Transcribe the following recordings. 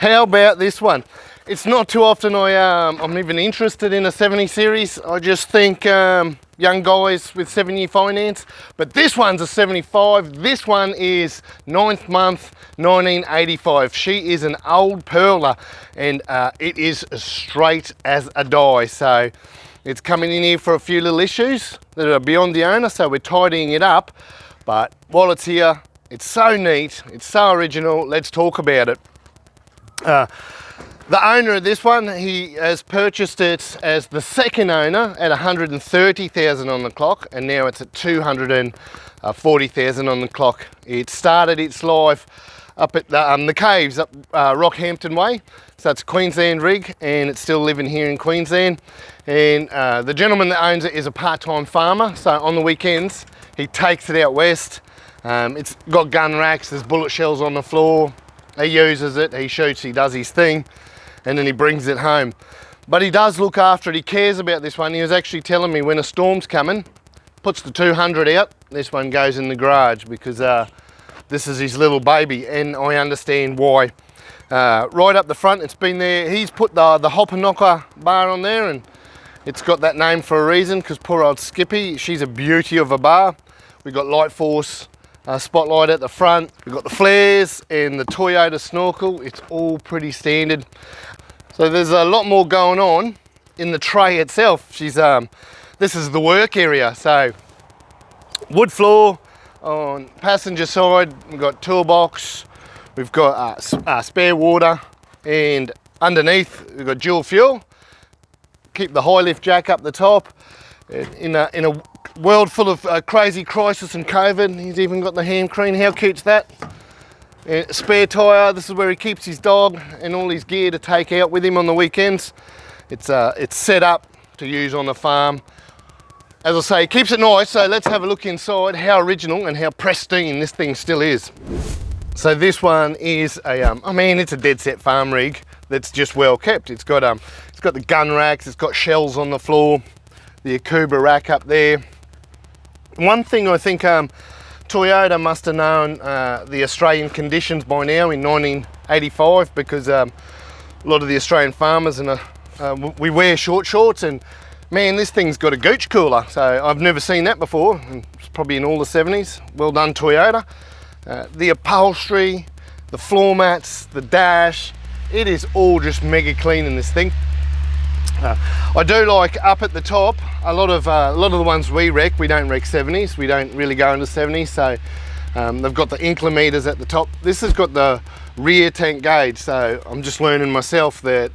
How about this one? It's not too often I'm even interested in a 70 series. I just think young guys with 7-year finance, but this one's a 75. This one is 9th month 1985. She is an old pearler, and it is as straight as a die. So it's coming in here for a few little issues that are beyond the owner, so we're tidying it up. But while it's here, it's so neat, it's so original. Let's talk about it. The owner of this one, he has purchased it as the second owner at 130,000 on the clock, and now it's at 240,000 on the clock. It started its life up at the caves up Rockhampton Way, so it's a Queensland rig, and it's still living here in Queensland. And the gentleman that owns it is a part-time farmer, so on the weekends he takes it out west. It's got gun racks, there's bullet shells on the floor. He uses it, he shoots, he does his thing, and then he brings it home. But he does look after it, he cares about this one. He was actually telling me when a storm's coming, puts the 200 out, this one goes in the garage because this is his little baby, and I understand why. Right up the front, it's been there, he's put the hopper knocker bar on there, and it's got that name for a reason, because poor old Skippy, she's a beauty of a bar. We've got light force spotlight at the front, we've got the flares and the Toyota snorkel. It's all pretty standard. So there's a lot more going on in the tray itself. This is the work area, so wood floor on passenger side, we've got toolbox, we've got spare water, and underneath we've got dual fuel. Keep the high lift jack up the top. In a world full of crazy crisis and COVID, he's even got the hand crane. How cute's that? Spare tyre, this is where he keeps his dog and all his gear to take out with him on the weekends. It's set up to use on the farm. As I say, keeps it nice, so let's have a look inside how original and how pristine this thing still is. So this one is it's a dead set farm rig that's just well kept. It's got the gun racks, it's got shells on the floor, the Akuba rack up there. One thing I think Toyota must have known the Australian conditions by now in 1985, because a lot of the Australian farmers we wear short shorts, and man, this thing's got a gooch cooler, so I've never seen that before, and it's probably in all the 70s. Well done, Toyota. The upholstery, the floor mats, the dash, it is all just mega clean in this thing. I do like up at the top, a lot of the ones we wreck, we don't wreck 70s, we don't really go into 70s, so they've got the inclimeters at the top. This has got the rear tank gauge, so I'm just learning myself that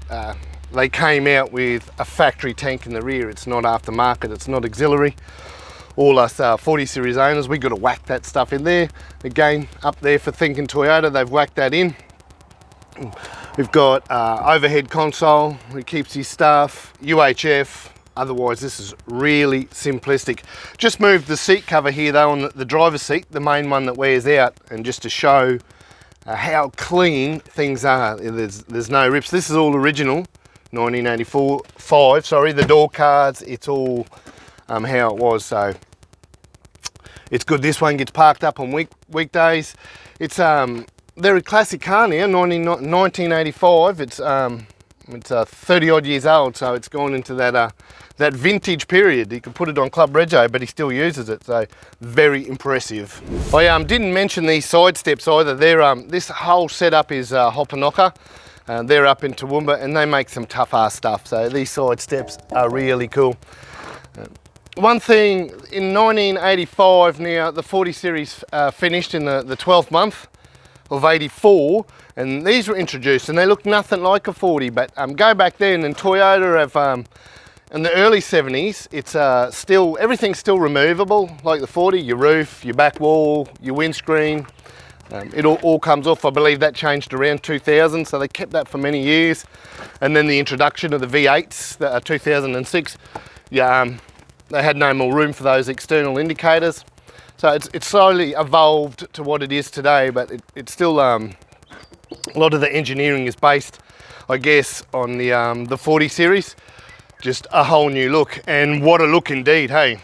they came out with a factory tank in the rear. It's not aftermarket, it's not auxiliary. All us 40 series owners, we got to whack that stuff in there. Again, up there for thinking Toyota, they've whacked that in. We've got overhead console, it keeps his stuff, UHF. Otherwise this is really simplistic. Just moved the seat cover here though on the driver's seat, the main one that wears out, and just to show how clean things are. There's no rips. This is all original, 1985, sorry, the door cards, it's all how it was, so it's good. This one gets parked up on weekdays. They're a classic car now, 1985. It's 30 odd years old, so it's gone into that vintage period. You could put it on Club Rego, but he still uses it, so very impressive. I didn't mention these side steps either. This whole setup is hopper knocker. They're up in Toowoomba, and they make some tough ass stuff, so these side steps are really cool. One thing, in 1985 now, the 40 series finished in the 12th month of 84, and these were introduced, and they look nothing like a 40, but go back then, and Toyota have, in the early 70s, it's everything's still removable, like the 40, your roof, your back wall, your windscreen, it all comes off. I believe that changed around 2000, so they kept that for many years, and then the introduction of the V8s, 2006, they had no more room for those external indicators. So it's slowly evolved to what it is today, but it's still, a lot of the engineering is based, I guess, on the 40 series. Just a whole new look, and what a look indeed, hey.